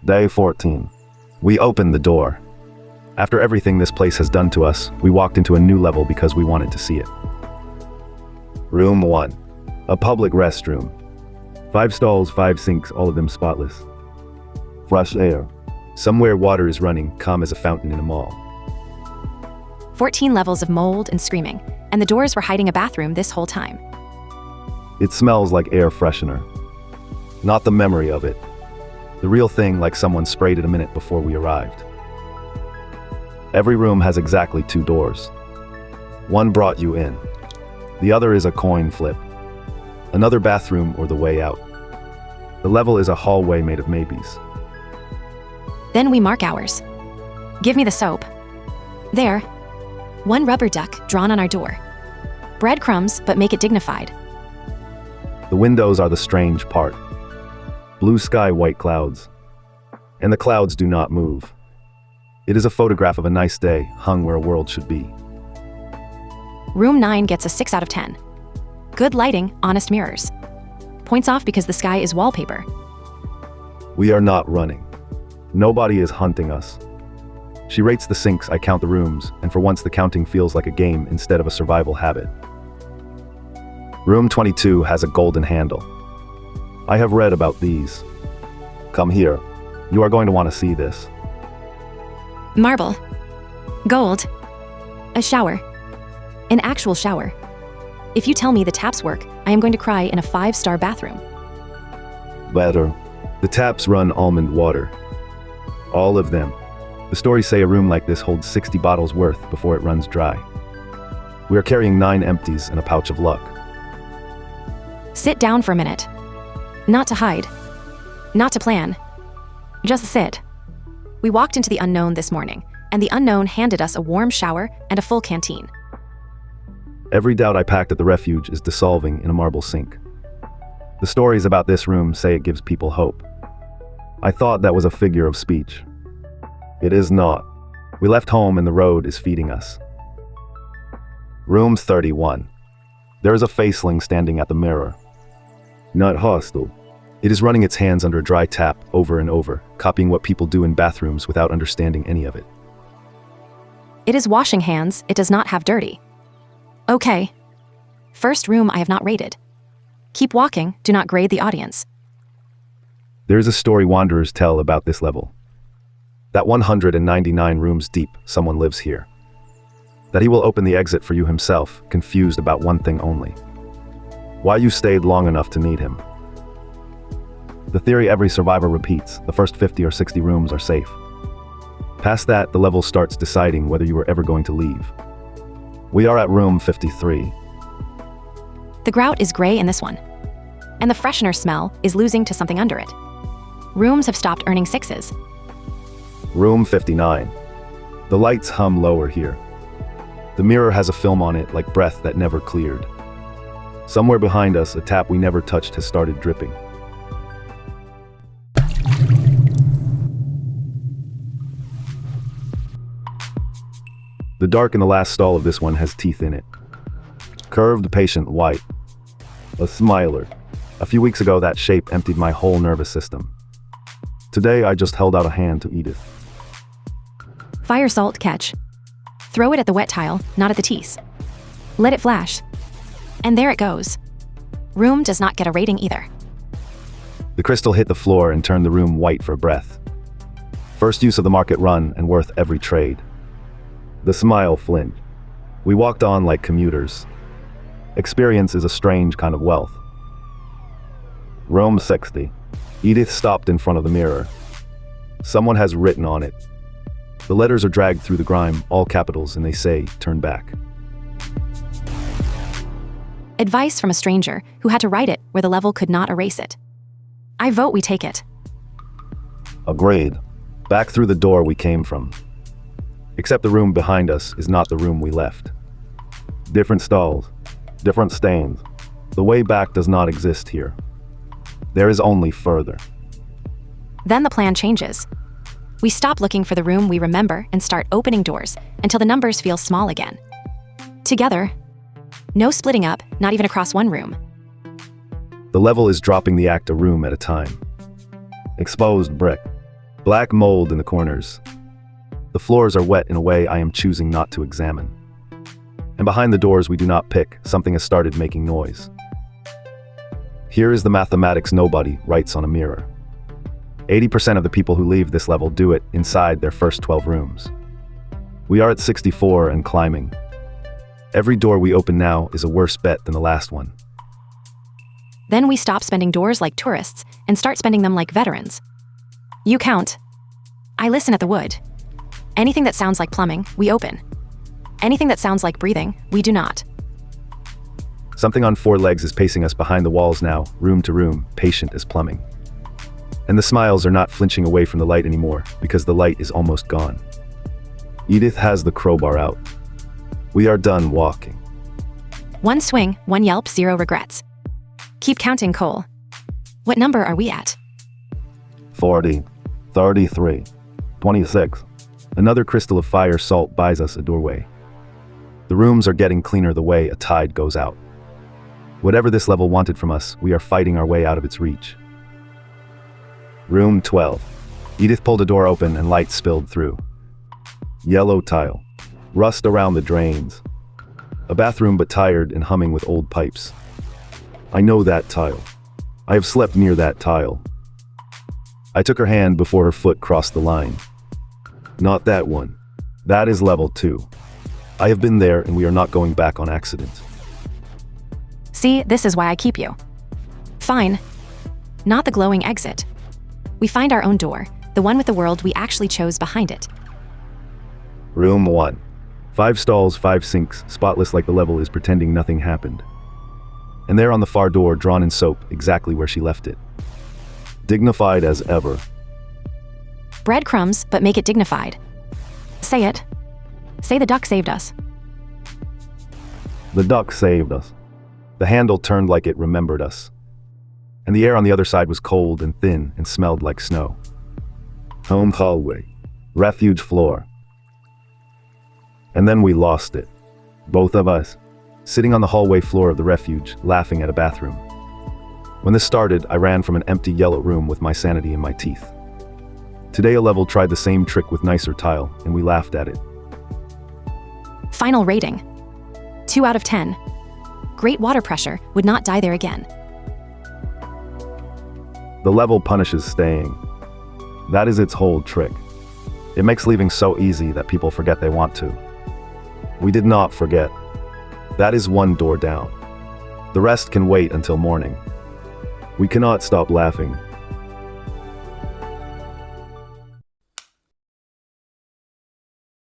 Day 14. We opened the door. After everything this place has done to us, we walked into a new level because we wanted to see it. Room 1. A public restroom. 5 stalls, 5 sinks, all of them spotless. Fresh air. Somewhere water is running, calm as a fountain in a mall. 14 levels of mold and screaming, and the doors were hiding a bathroom this whole time. It smells like air freshener. Not the memory of it. The real thing, like someone sprayed it a minute before we arrived. Every room has exactly 2 doors. One brought you in. The other is a coin flip. Another bathroom or the way out. The level is a hallway made of maybes. Then we mark ours. Give me the soap. There. 1 rubber duck drawn on our door. Breadcrumbs, but make it dignified. The windows are the strange part. Blue sky, white clouds. And the clouds do not move. It is a photograph of a nice day, hung where a world should be. Room 9 gets a 6 out of 10. Good lighting, honest mirrors. Points off because the sky is wallpaper. We are not running. Nobody is hunting us. She rates the sinks, I count the rooms, and for once the counting feels like a game instead of a survival habit. Room 22 has a golden handle. I have read about these. Come here. You are going to want to see this. Marble. Gold. A shower. An actual shower. If you tell me the taps work, I am going to cry in a 5-star bathroom. Better. The taps run almond water. All of them. The stories say a room like this holds 60 bottles worth before it runs dry. We are carrying 9 empties and a pouch of luck. Sit down for a minute. Not to hide. Not to plan. Just sit. We walked into the unknown this morning, and the unknown handed us a warm shower and a full canteen. Every doubt I packed at the Refuge is dissolving in a marble sink. The stories about this room say it gives people hope. I thought that was a figure of speech. It is not. We left home and the road is feeding us. Room 31. There is a faceling standing at the mirror. Not hostile. It is running its hands under a dry tap over and over, copying what people do in bathrooms without understanding any of it. It is washing hands, it does not have dirty. Okay. First room I have not rated. Keep walking, do not grade the audience. There is a story wanderers tell about this level. That 199 rooms deep, someone lives here. That he will open the exit for you himself, confused about one thing only. Why you stayed long enough to need him. The theory every survivor repeats, the first 50 or 60 rooms are safe. Past that, the level starts deciding whether you are ever going to leave. We are at room 53. The grout is gray in this one. And the freshener smell is losing to something under it. Rooms have stopped earning 6s. Room 59. The lights hum lower here. The mirror has a film on it like breath that never cleared. Somewhere behind us, a tap we never touched has started dripping. The dark in the last stall of this one has teeth in it. Curved, patient, white. A smiler. A few weeks ago, that shape emptied my whole nervous system. Today, I just held out a hand to Edith. Firesalt catch. Throw it at the wet tile, not at the teeth. Let it flash. And there it goes. Room does not get a rating either. The crystal hit the floor and turned the room white for breath. First use of the market run and worth every trade. The smile flinched. We walked on like commuters. Experience is a strange kind of wealth. Room 60. Edith stopped in front of the mirror. Someone has written on it. The letters are dragged through the grime, all capitals, and they say, turn back. Advice from a stranger who had to write it where the level could not erase it. I vote we take it. Agreed. Back through the door we came from. Except the room behind us is not the room we left. Different stalls, different stains. The way back does not exist here. There is only further. Then the plan changes. We stop looking for the room we remember and start opening doors until the numbers feel small again. Together. No splitting up, not even across one room. The level is dropping the act a room at a time. Exposed brick. Black mold in the corners. The floors are wet in a way I am choosing not to examine. And behind the doors we do not pick, something has started making noise. Here is the mathematics nobody writes on a mirror. 80% of the people who leave this level do it inside their first 12 rooms. We are at 64 and climbing. Every door we open now is a worse bet than the last one. Then we stop spending doors like tourists and start spending them like veterans. You count. I listen at the wood. Anything that sounds like plumbing, we open. Anything that sounds like breathing, we do not. Something on 4 legs is pacing us behind the walls now, room to room, patient as plumbing. And the smiles are not flinching away from the light anymore, because the light is almost gone. Edith has the crowbar out. We are done walking. 1 swing, 1 yelp, 0 regrets. Keep counting, Cole. What number are we at? 40, 33, 26. Another crystal of Firesalt buys us a doorway. The rooms are getting cleaner the way a tide goes out. Whatever this level wanted from us, we are fighting our way out of its reach. Room 12. Edith pulled a door open and light spilled through. Yellow tile. Rust around the drains. A bathroom but tired and humming with old pipes. I know that tile. I have slept near that tile. I took her hand before her foot crossed the line. Not that one. That is level 2. I have been there and we are not going back on accident. See, this is why I keep you. Fine. Not the glowing exit. We find our own door, the one with the world we actually chose behind it. Room 1. 5 stalls, 5 sinks, spotless like the level is pretending nothing happened. And there on the far door, drawn in soap, exactly where she left it. Dignified as ever. Breadcrumbs, but make it dignified. Say it. Say the duck saved us. The duck saved us. The handle turned like it remembered us. And the air on the other side was cold and thin and smelled like snow. Home hallway. Refuge floor. And then we lost it. Both of us. Sitting on the hallway floor of the refuge, laughing at a bathroom. When this started, I ran from an empty yellow room with my sanity in my teeth. Today a level tried the same trick with nicer tile, and we laughed at it. Final rating. 2 out of 10. Great water pressure, would not die there again. The level punishes staying. That is its whole trick. It makes leaving so easy that people forget they want to. We did not forget. That is 1 door down. The rest can wait until morning. We cannot stop laughing.